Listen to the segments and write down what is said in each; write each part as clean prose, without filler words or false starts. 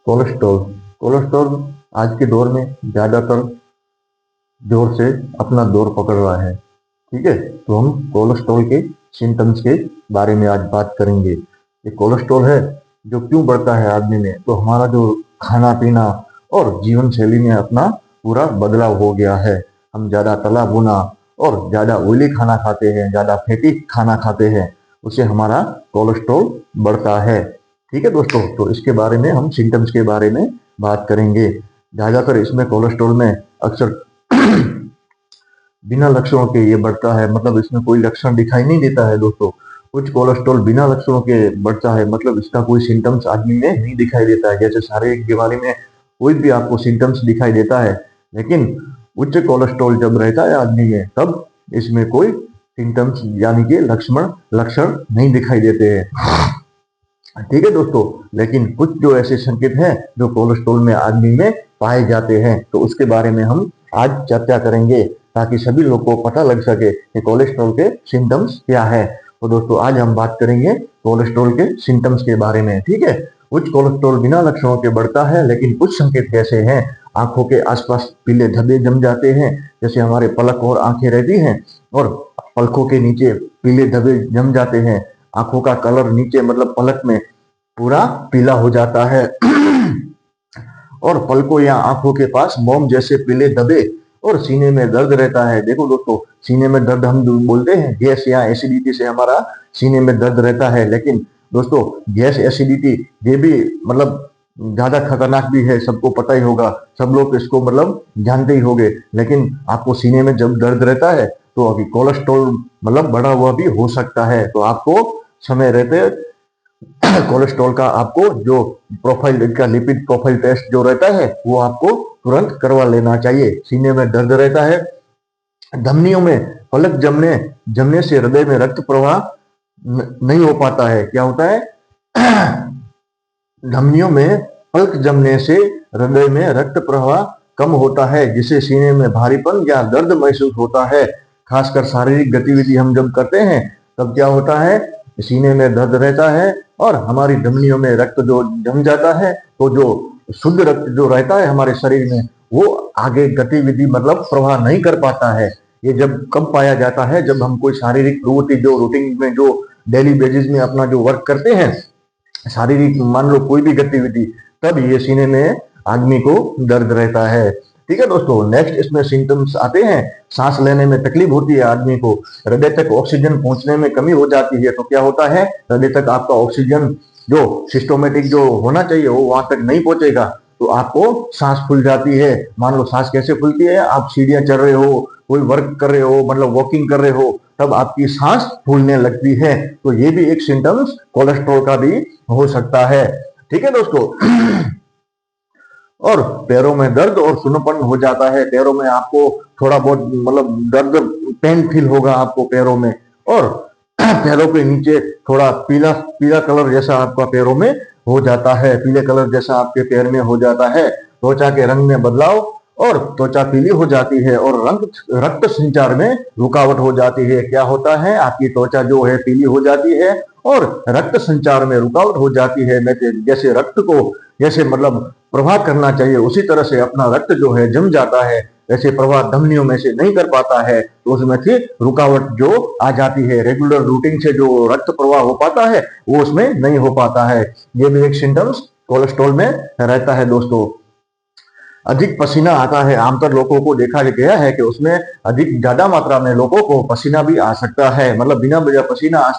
Cholesterol cholesterol आज के दौर में ज्यादातर जोर से अपना दौर पकड़ रहा है। ठीक है, तो हम कोलेस्ट्रॉल के सिम्टम्स के बारे में आज बात करेंगे। ये कोलेस्ट्रॉल है जो क्यों बढ़ता है आदमी में, तो हमारा जो खाना पीना और जीवन शैली में अपना पूरा बदलाव हो गया है। हम ज्यादा तला भुना और ज्यादा ऑयली खाना खाते हैं, ज्यादा फैटी खाना खाते हैं, उससे हमारा कोलेस्ट्रॉल बढ़ता है। ठीक है दोस्तों, तो इसके बारे में हम सिम्टम्स के बारे में बात करेंगे। ज्यादातर इसमें कोलेस्ट्रॉल में अक्सर बिना लक्षणों के ये बढ़ता है, मतलब इसमें कोई लक्षण दिखाई नहीं देता है दोस्तों। उच्च कोलेस्ट्रॉल बिना लक्षणों के बढ़ता है, मतलब इसका कोई सिम्टम्स आदमी में नहीं दिखाई देता है। जैसे शारीरिक बीमारी में कोई भी आपको सिम्टम्स दिखाई देता है, लेकिन उच्च कोलेस्ट्रॉल जब रहता है आदमी में तब इसमें कोई सिम्टम्स यानी कि लक्षण नहीं दिखाई देते हैं। ठीक है दोस्तों, लेकिन कुछ जो ऐसे संकेत हैं जो कोलेस्ट्रॉल में आदमी में पाए जाते हैं, तो उसके बारे में हम आज चर्चा करेंगे ताकि सभी लोग को पता लग सके कि कोलेस्ट्रॉल के सिम्टम्स क्या है। तो दोस्तों आज हम बात करेंगे कोलेस्ट्रॉल के सिम्टम्स के बारे में। ठीक है, उच्च कोलेस्ट्रॉल बिना लक्षणों के बढ़ता है, लेकिन कुछ संकेत कैसे हैं। आंखों के आसपास पीले धब्बे जम जाते हैं, जैसे हमारे पलक और आंखें रहती हैं, और पलकों के नीचे पीले धब्बे जम जाते हैं। आंखों का कलर नीचे मतलब पलक में पूरा पीला हो जाता है और पलकों या आंखों के पास मोम जैसे पीले धब्बे, और सीने में दर्द रहता है। देखो दोस्तों, सीने में दर्द हम बोलते हैं गैस या एसिडिटी से हमारा सीने में दर्द रहता है, लेकिन दोस्तों गैस एसिडिटी ये भी मतलब ज्यादा खतरनाक भी है, सबको पता ही होगा, सब लोग इसको मतलब जानते ही होंगे। लेकिन आपको सीने में जब दर्द रहता है तो अभी कोलेस्ट्रॉल मतलब बढ़ा हुआ भी हो सकता है, तो आपको समय रहते कोलेस्ट्रॉल का आपको जो प्रोफाइल का लिपिड प्रोफाइल टेस्ट जो रहता है वो आपको तुरंत करवा लेना चाहिए। सीने में दर्द रहता है, धमनियों में पलक जमने से हृदय में रक्त प्रवाह नहीं हो पाता है। क्या होता है धमनियों में पलक जमने से हृदय में रक्त प्रवाह कम होता है, जिससे सीने में भारीपन या दर्द महसूस होता है। खासकर शारीरिक गतिविधि हम जब करते हैं तब क्या होता है, सीने में दर्द रहता है और हमारी धमनियों में रक्त जो जम जाता है, तो जो शुद्ध रक्त जो रहता है हमारे शरीर में वो आगे गतिविधि मतलब प्रवाह नहीं कर पाता है। ये जब कब पाया जाता है, जब हम कोई शारीरिक प्रवृत्ति जो रूटीन में जो डेली बेसिस में अपना जो वर्क करते हैं, शारीरिक मान लो कोई भी गतिविधि, तब ये सीने में आदमी को दर्द रहता है। ठीक है दोस्तों, नेक्स्ट इसमें सिम्टम्स आते हैं। सांस लेने में तकलीफ होती है आदमी को, हृदय तक ऑक्सीजन पहुंचने में कमी हो जाती है। तो क्या होता है, हृदय तक आपका ऑक्सीजन जो सिस्टोमेटिक जो होना चाहिए वो वहां तक नहीं पहुंचेगा, तो आपको सांस फूल जाती है। मान लो सांस कैसे फूलती है, आप सीढ़ियां चढ़ रहे हो, कोई वर्क कर रहे हो, मतलब वॉकिंग कर रहे हो, तब आपकी सांस फूलने लगती है। तो ये भी एक सिम्टम्स कोलेस्ट्रॉल का भी हो सकता है। ठीक है दोस्तों, और पैरों में दर्द और सुन्नपन हो जाता है। पैरों में आपको थोड़ा बहुत मतलब दर्द पेन फील होगा आपको पैरों में, और पैरों के नीचे थोड़ा पीला पीला कलर जैसा आपका पैरों में हो जाता है, पीले कलर जैसा आपके पैर में हो जाता है। त्वचा के रंग में बदलाव और त्वचा पीली हो जाती है, और रक्त संचार में रुकावट हो जाती है। क्या होता है, आपकी त्वचा जो है पीली हो जाती है और रक्त संचार में रुकावट हो जाती है। जैसे रक्त को जैसे मतलब प्रवाह करना चाहिए उसी तरह से अपना रक्त जो है जम जाता है, ऐसे प्रवाह धमनियों में से नहीं कर पाता है, तो उसमें फिर रुकावट जो आ जाती है। रेगुलर रूटीन से जो रक्त प्रवाह हो पाता है वो उसमें नहीं हो पाता है। ये भी एक सिम्टम्स कोलेस्ट्रॉल में रहता है दोस्तों। अधिक पसीना आता है, आमतौर लोगों को देखा गया है कि उसमें अधिक ज्यादा मात्रा में लोगों को पसीना भी आ सकता है, मतलब बिना वजह पसीना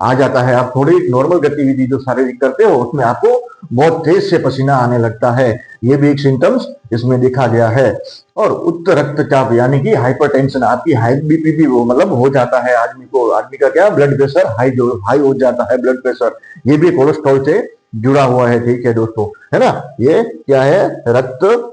आ जाता है। आप थोड़ी नॉर्मल गतिविधि जो शारीरिक करते हो उसमें आपको बहुत तेज से पसीना आने लगता है, ये भी एक सिम्टम्स इसमें देखा गया है। और उच्च रक्तचाप यानी कि हाइपरटेंशन, आपकी हाई बीपी भी वो मतलब हो जाता है आदमी को, आदमी का क्या ब्लड प्रेशर हाई हो जाता है ब्लड प्रेशर, ये भी कोलेस्ट्रॉल से जुड़ा हुआ है। ठीक है दोस्तों, है ना, ये क्या है,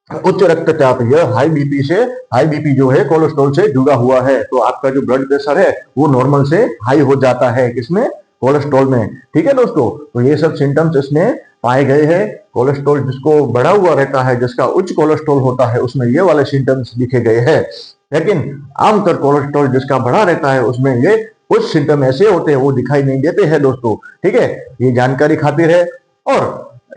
उच्च रक्तचाप, यह हाई बीपी जो है कोलेस्ट्रॉल से जुड़ा हुआ है। तो आपका जो ब्लड प्रेशर है वो नॉर्मल से हाई हो जाता है, किसमें, कोलेस्ट्रॉल में। ठीक है दोस्तों, तो ये सब सिम्टम्स इसमें पाए गए हैं। कोलेस्ट्रॉल जिसको बढ़ा हुआ रहता है, जिसका उच्च कोलेस्ट्रॉल होता है, उसमें ये वाले सिम्टम्स दिखे गए हैं। लेकिन आमतौर कोलेस्ट्रॉल जिसका बढ़ा रहता है उसमें ये कुछ सिम्टम ऐसे होते हैं वो दिखाई नहीं देते हैं दोस्तों। ठीक है, ये जानकारी खातिर है। और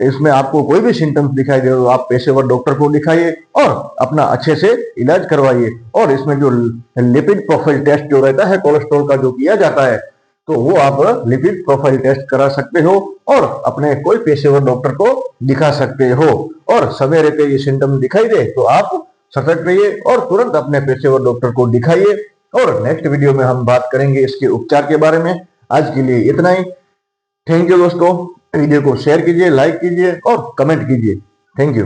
इसमें आपको कोई भी सिम्टम्स दिखाई दे तो आप पेशेवर डॉक्टर को दिखाइए और अपना अच्छे से इलाज करवाइए। और इसमें जो लिपिड प्रोफाइल टेस्ट जो रहता है कोलेस्ट्रॉल का जो किया जाता है, तो वो आप लिपिड प्रोफाइल टेस्ट करा सकते हो और अपने कोई पेशेवर डॉक्टर को दिखा सकते हो। और सवेरे पे ये सिम्टम दिखाई दे तो आप सतर्क रहिए और तुरंत अपने पेशेवर डॉक्टर को दिखाइए। और नेक्स्ट वीडियो में हम बात करेंगे इसके उपचार के बारे में। आज के लिए इतना ही। थैंक यू दोस्तों। वीडियो को शेयर कीजिए, लाइक कीजिए और कमेंट कीजिए। Thank you.